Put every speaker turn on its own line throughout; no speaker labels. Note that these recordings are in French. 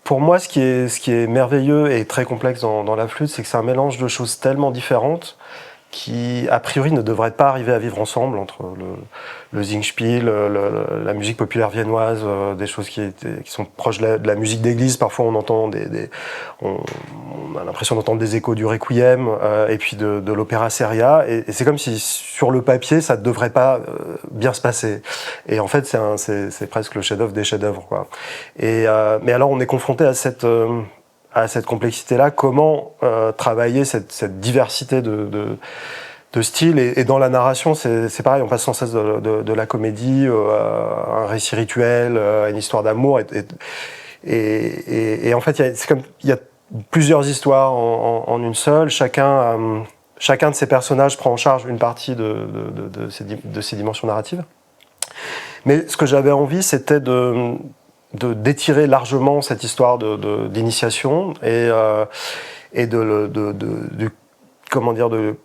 Pour moi, ce qui est merveilleux et très complexe dans la flûte, c'est que c'est un mélange de choses tellement différentes qui, a priori, ne devraient pas arriver à vivre ensemble, entre le Singspiel, la musique populaire viennoise, des choses qui sont proches de la musique d'église. Parfois, on entend on a l'impression d'entendre des échos du Requiem, et puis de l'opéra seria. Et c'est comme si, sur le papier, ça ne devrait pas bien se passer. Et en fait, c'est presque le chef-d'œuvre des chefs-d'œuvre, quoi. Mais alors, on est confronté à cette complexité-là, comment travailler cette diversité de styles. Et dans la narration, c'est pareil, on passe sans cesse de la comédie à un récit rituel, à une histoire d'amour. Et en fait, il y a plusieurs histoires en une seule. Chacun de ces personnages prend en charge une partie de ces dimensions narratives. Mais ce que j'avais envie, c'était d'étirer largement cette histoire d'initiation et de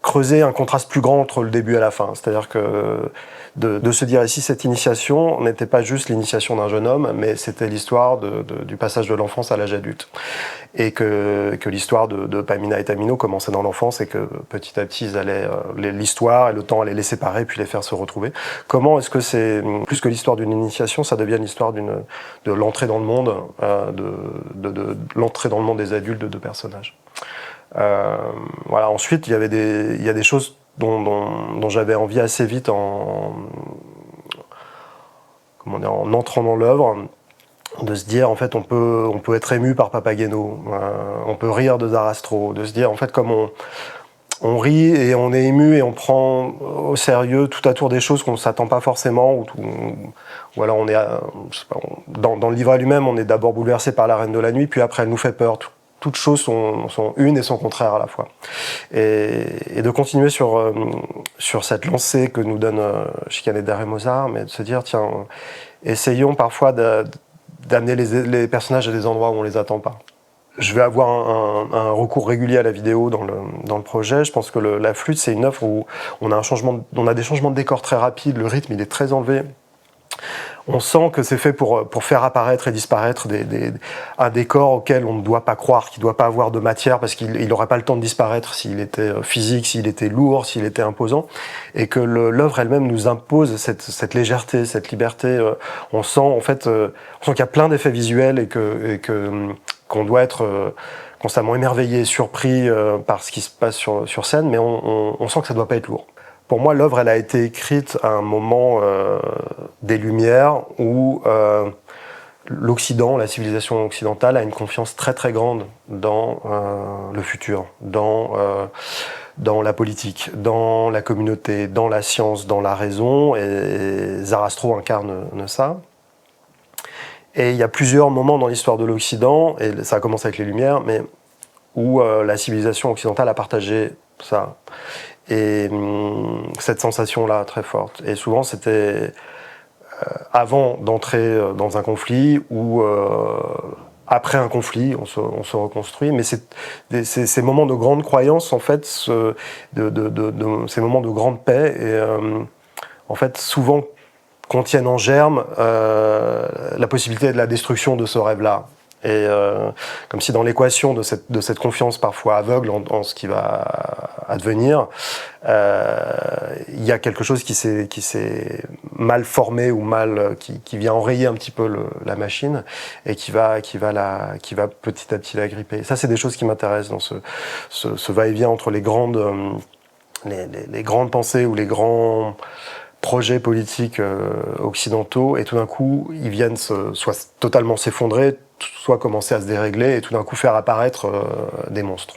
creuser un contraste plus grand entre le début et la fin. C'est-à-dire que de se dire ici, cette initiation n'était pas juste l'initiation d'un jeune homme, mais c'était l'histoire du passage de l'enfance à l'âge adulte. Et que l'histoire de Pamina et Tamino commençait dans l'enfance et que petit à petit, l'histoire et le temps allaient les séparer puis les faire se retrouver. Comment est-ce que c'est, plus que l'histoire d'une initiation, ça devient l'histoire de l'entrée dans le monde, de l'entrée dans le monde des adultes de deux personnages. Voilà. Ensuite, il y a des choses dont j'avais envie assez vite en entrant dans l'œuvre, de se dire, en fait, on peut être ému par Papageno, on peut rire de Zarastro, de se dire, en fait, comme on rit et on est ému et on prend au sérieux tout à tour des choses qu'on ne s'attend pas forcément, ou alors dans le livret lui-même, on est d'abord bouleversé par La Reine de la Nuit, puis après elle nous fait peur. Toutes choses sont une et son contraire à la fois. Et de continuer sur cette lancée que nous donne Schikaneder et Mozart, mais de se dire, tiens, essayons parfois d'amener les personnages à des endroits où on les attend pas. Je vais avoir un recours régulier à la vidéo dans le projet. Je pense que la flûte, c'est une œuvre où on a des changements de décor très rapides, le rythme il est très enlevé. On sent que c'est fait pour faire apparaître et disparaître un décor auquel on ne doit pas croire, qui ne doit pas avoir de matière, parce qu'il n'aurait pas le temps de disparaître s'il était physique, s'il était lourd, s'il était imposant, et que l'œuvre elle-même nous impose cette légèreté, cette liberté. On sent qu'il y a plein d'effets visuels et qu'on doit être constamment émerveillé, surpris par ce qui se passe sur scène, mais on sent que ça ne doit pas être lourd. Pour moi, l'œuvre, elle a été écrite à un moment des Lumières où l'Occident, la civilisation occidentale, a une confiance très très grande dans le futur, dans la politique, dans la communauté, dans la science, dans la raison, et Zarastro incarne ça. Et il y a plusieurs moments dans l'histoire de l'Occident, et ça a commencé avec les Lumières, mais où la civilisation occidentale a partagé ça. Et cette sensation-là, très forte. Et souvent, c'était avant d'entrer dans un conflit ou après un conflit, on se reconstruit. Mais ces moments de grande croyance, en fait, ces moments de grande paix, et en fait, souvent contiennent en germe la possibilité de la destruction de ce rêve-là. Et comme si dans l'équation de cette confiance parfois aveugle en ce qui va advenir, il y a quelque chose qui s'est mal formé ou qui vient enrayer un petit peu la machine et qui va petit à petit la gripper. Ça, c'est des choses qui m'intéressent dans ce va-et-vient entre les grandes pensées ou les grands projets politiques occidentaux, et tout d'un coup, ils viennent soit totalement s'effondrer, soit commencer à se dérégler, et tout d'un coup faire apparaître des monstres.